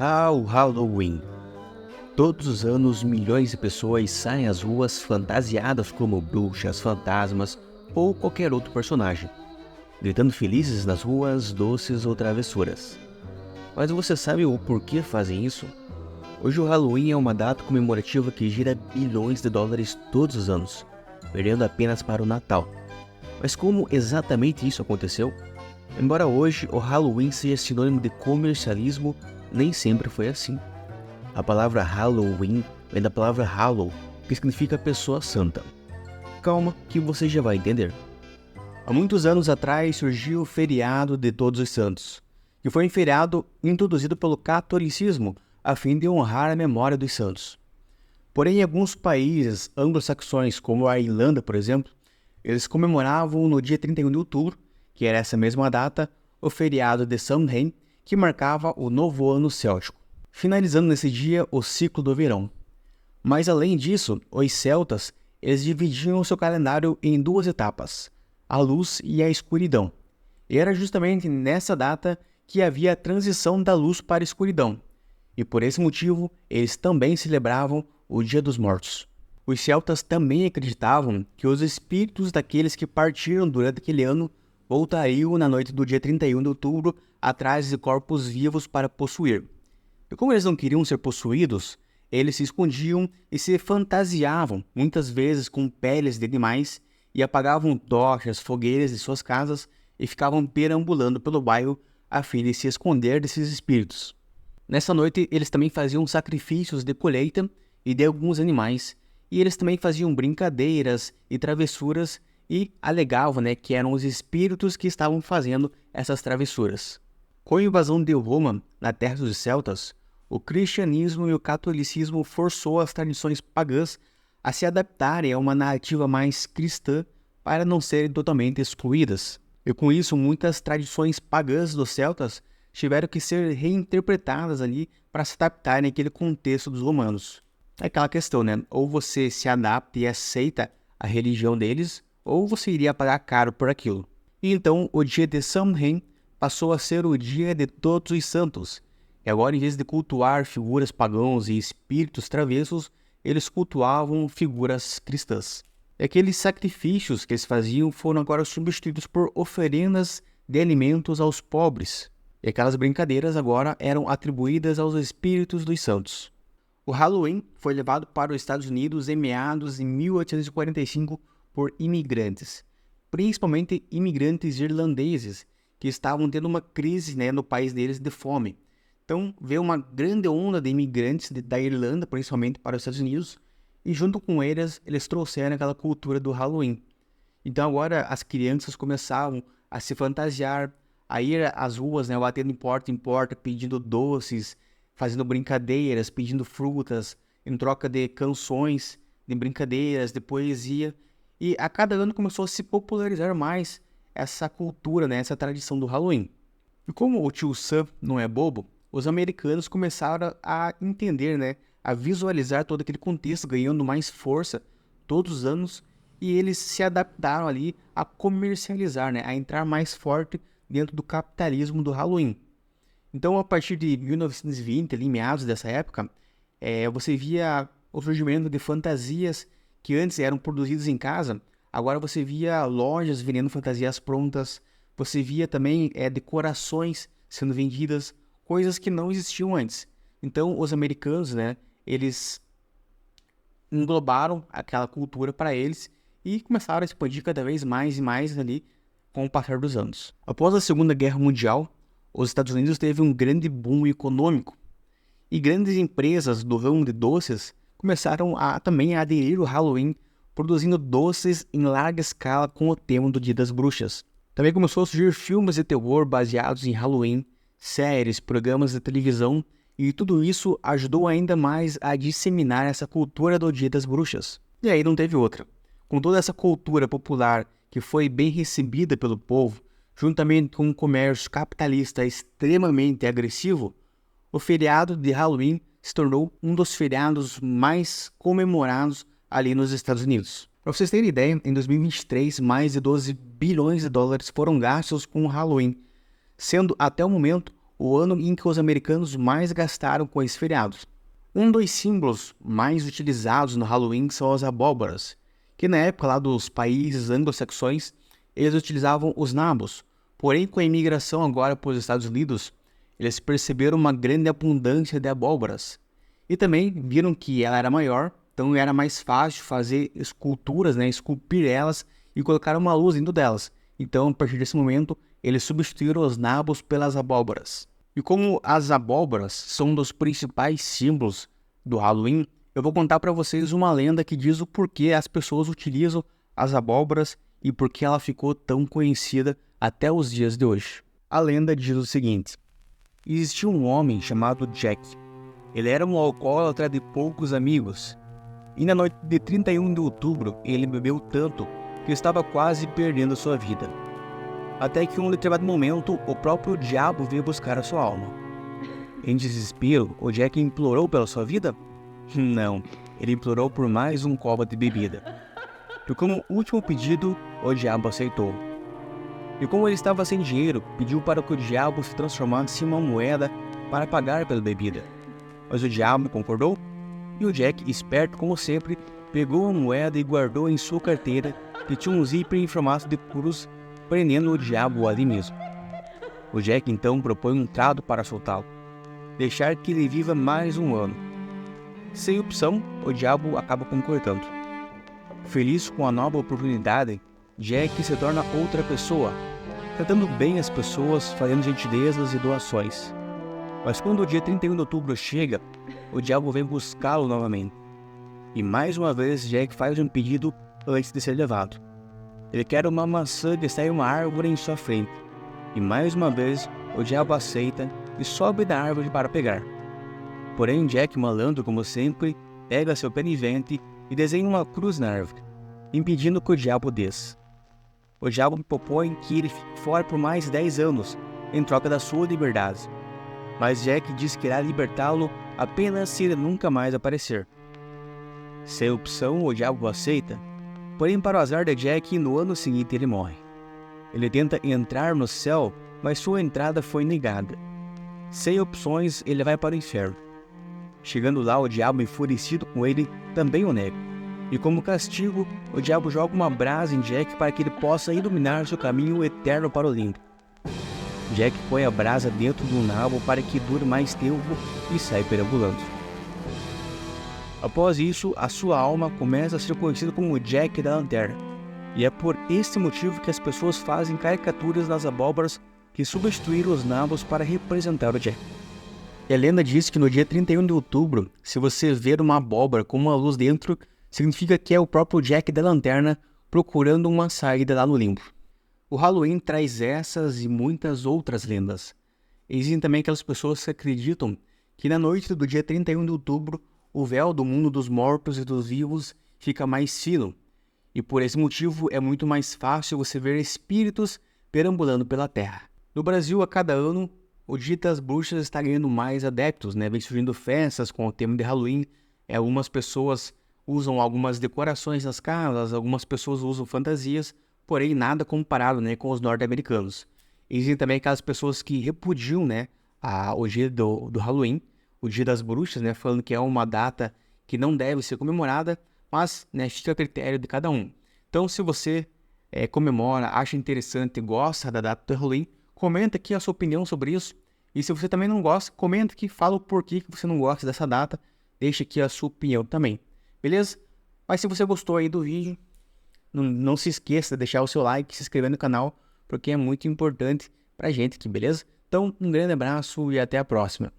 O Halloween. Todos os anos, milhões de pessoas saem às ruas fantasiadas como bruxas, fantasmas ou qualquer outro personagem, gritando felizes nas ruas, doces ou travessuras. Mas você sabe o porquê fazem isso? Hoje o Halloween é uma data comemorativa que gira bilhões de dólares todos os anos, perdendo apenas para o Natal. Mas como exatamente isso aconteceu? Embora hoje o Halloween seja sinônimo de comercialismo, nem sempre foi assim. A palavra Halloween vem da palavra Hallow, que significa pessoa santa. Calma que você já vai entender. Há muitos anos atrás surgiu o feriado de Todos os Santos, que foi um feriado introduzido pelo catolicismo a fim de honrar a memória dos santos. Porém, em alguns países anglo-saxões, como a Irlanda, por exemplo, eles comemoravam no dia 31 de outubro, que era essa mesma data, o feriado de Samhain, que marcava o novo ano céltico, finalizando nesse dia o ciclo do verão. Mas além disso, os celtas eles dividiam o seu calendário em duas etapas, a luz e a escuridão. E era justamente nessa data que havia a transição da luz para a escuridão. E por esse motivo, eles também celebravam o Dia dos Mortos. Os celtas também acreditavam que os espíritos daqueles que partiram durante aquele ano voltariam na noite do dia 31 de outubro atrás de corpos vivos para possuir. E como eles não queriam ser possuídos, eles se escondiam e se fantasiavam, muitas vezes com peles de animais, e apagavam tochas, fogueiras de suas casas e ficavam perambulando pelo bairro a fim de se esconder desses espíritos. Nessa noite, eles também faziam sacrifícios de colheita e de alguns animais, e eles também faziam brincadeiras e travessuras e alegavam, que eram os espíritos que estavam fazendo essas travessuras. Com a invasão de Roma na terra dos celtas, o cristianismo e o catolicismo forçou as tradições pagãs a se adaptarem a uma narrativa mais cristã para não serem totalmente excluídas. E com isso, muitas tradições pagãs dos celtas tiveram que ser reinterpretadas ali para se adaptarem àquele contexto dos romanos. É aquela questão, ou você se adapta e aceita a religião deles, ou você iria pagar caro por aquilo. E então, o dia de Samhain passou a ser o dia de Todos os Santos. E agora, em vez de cultuar figuras pagãos e espíritos travessos, eles cultuavam figuras cristãs. E aqueles sacrifícios que eles faziam foram agora substituídos por oferendas de alimentos aos pobres. E aquelas brincadeiras agora eram atribuídas aos espíritos dos santos. O Halloween foi levado para os Estados Unidos em meados de 1845 por imigrantes, principalmente imigrantes irlandeses, que estavam tendo uma crise no país deles de fome. Então veio uma grande onda de imigrantes da Irlanda, principalmente para os Estados Unidos, e junto com eles trouxeram aquela cultura do Halloween. Então agora as crianças começavam a se fantasiar, a ir às ruas, batendo em porta, pedindo doces, fazendo brincadeiras, pedindo frutas, em troca de canções, de brincadeiras, de poesia. E a cada ano começou a se popularizar mais essa cultura, essa tradição do Halloween. E como o tio Sam não é bobo, os americanos começaram a entender, a visualizar todo aquele contexto, ganhando mais força todos os anos, e eles se adaptaram ali a comercializar, a entrar mais forte dentro do capitalismo do Halloween. Então, a partir de 1920, ali, meados dessa época, você via o surgimento de fantasias que antes eram produzidas em casa. Agora você via lojas vendendo fantasias prontas, você via também decorações sendo vendidas, coisas que não existiam antes. Então, os americanos, eles englobaram aquela cultura para eles e começaram a expandir cada vez mais e mais ali com o passar dos anos. Após a Segunda Guerra Mundial, os Estados Unidos teve um grande boom econômico e grandes empresas do ramo de doces começaram também a aderir ao Halloween, produzindo doces em larga escala com o tema do Dia das Bruxas. Também começou a surgir filmes de terror baseados em Halloween, séries, programas de televisão, e tudo isso ajudou ainda mais a disseminar essa cultura do Dia das Bruxas. E aí não teve outra. Com toda essa cultura popular que foi bem recebida pelo povo, juntamente com um comércio capitalista extremamente agressivo, o feriado de Halloween se tornou um dos feriados mais comemorados ali nos Estados Unidos. Para vocês terem ideia, em 2023, mais de 12 bilhões de dólares foram gastos com o Halloween, sendo até o momento o ano em que os americanos mais gastaram com esses feriados. Um dos símbolos mais utilizados no Halloween são as abóboras, que na época lá dos países anglo-saxões, eles utilizavam os nabos. Porém, com a imigração agora para os Estados Unidos, eles perceberam uma grande abundância de abóboras. E também viram que ela era maior, então era mais fácil fazer esculturas, esculpir elas e colocar uma luz dentro delas. Então, a partir desse momento, eles substituíram os nabos pelas abóboras. E como as abóboras são um dos principais símbolos do Halloween, eu vou contar para vocês uma lenda que diz o porquê as pessoas utilizam as abóboras e por que ela ficou tão conhecida até os dias de hoje. A lenda diz o seguinte: existia um homem chamado Jack. Ele era um alcoólatra de poucos amigos. E na noite de 31 de outubro, ele bebeu tanto que estava quase perdendo sua vida. Até que em um determinado momento, o próprio diabo veio buscar a sua alma. Em desespero, o Jack implorou pela sua vida? Não, ele implorou por mais um copo de bebida. E como último pedido, o diabo aceitou. E como ele estava sem dinheiro, pediu para que o diabo se transformasse em uma moeda para pagar pela bebida. Mas o diabo concordou, e o Jack, esperto como sempre, pegou a moeda e guardou em sua carteira, que tinha um zíper em formato de cruz, prendendo o diabo ali mesmo. O Jack então propõe um trato para soltá-lo: deixar que ele viva mais um ano. Sem opção, o diabo acaba concordando. Feliz com a nova oportunidade, Jack se torna outra pessoa, tratando bem as pessoas, fazendo gentilezas e doações. Mas quando o dia 31 de outubro chega, o diabo vem buscá-lo novamente. E mais uma vez Jack faz um pedido antes de ser levado. Ele quer uma maçã que está em uma árvore em sua frente. E mais uma vez o diabo aceita e sobe da árvore para pegar. Porém Jack, malandro como sempre, pega seu canivete e desenha uma cruz na árvore, impedindo que o diabo desça. O diabo propõe que ele fique fora por mais 10 anos, em troca da sua liberdade. Mas Jack diz que irá libertá-lo apenas se ele nunca mais aparecer. Sem opção, o diabo aceita, porém para o azar de Jack, no ano seguinte ele morre. Ele tenta entrar no céu, mas sua entrada foi negada. Sem opções, ele vai para o inferno. Chegando lá, o diabo, enfurecido com ele, também o nega. E como castigo, o diabo joga uma brasa em Jack para que ele possa iluminar seu caminho eterno para o limbo. Jack põe a brasa dentro do nabo para que dure mais tempo e sai perambulando. Após isso, a sua alma começa a ser conhecida como Jack da Lanterna. E é por este motivo que as pessoas fazem caricaturas nas abóboras que substituíram os nabos para representar o Jack. E a lenda diz que no dia 31 de outubro, se você ver uma abóbora com uma luz dentro, significa que é o próprio Jack da Lanterna procurando uma saída lá no limbo. O Halloween traz essas e muitas outras lendas. Existem também aquelas pessoas que acreditam que na noite do dia 31 de outubro, o véu do mundo dos mortos e dos vivos fica mais fino. E por esse motivo é muito mais fácil você ver espíritos perambulando pela terra. No Brasil, a cada ano, o Dia das Bruxas está ganhando mais adeptos, Vem surgindo festas com o tema de Halloween. Algumas pessoas usam algumas decorações nas casas, algumas pessoas usam fantasias, porém nada comparado, com os norte-americanos. Existem também aquelas pessoas que repudiam, o dia do Halloween, o Dia das Bruxas, falando que é uma data que não deve ser comemorada, mas fica a critério de cada um. Então, se você comemora, acha interessante, gosta da data do Halloween, comenta aqui a sua opinião sobre isso. E se você também não gosta, comenta aqui, fala o porquê que você não gosta dessa data, deixa aqui a sua opinião também, beleza? Mas se você gostou aí do vídeo, não se esqueça de deixar o seu like, se inscrever no canal, porque é muito importante pra gente aqui, beleza? Então, um grande abraço e até a próxima.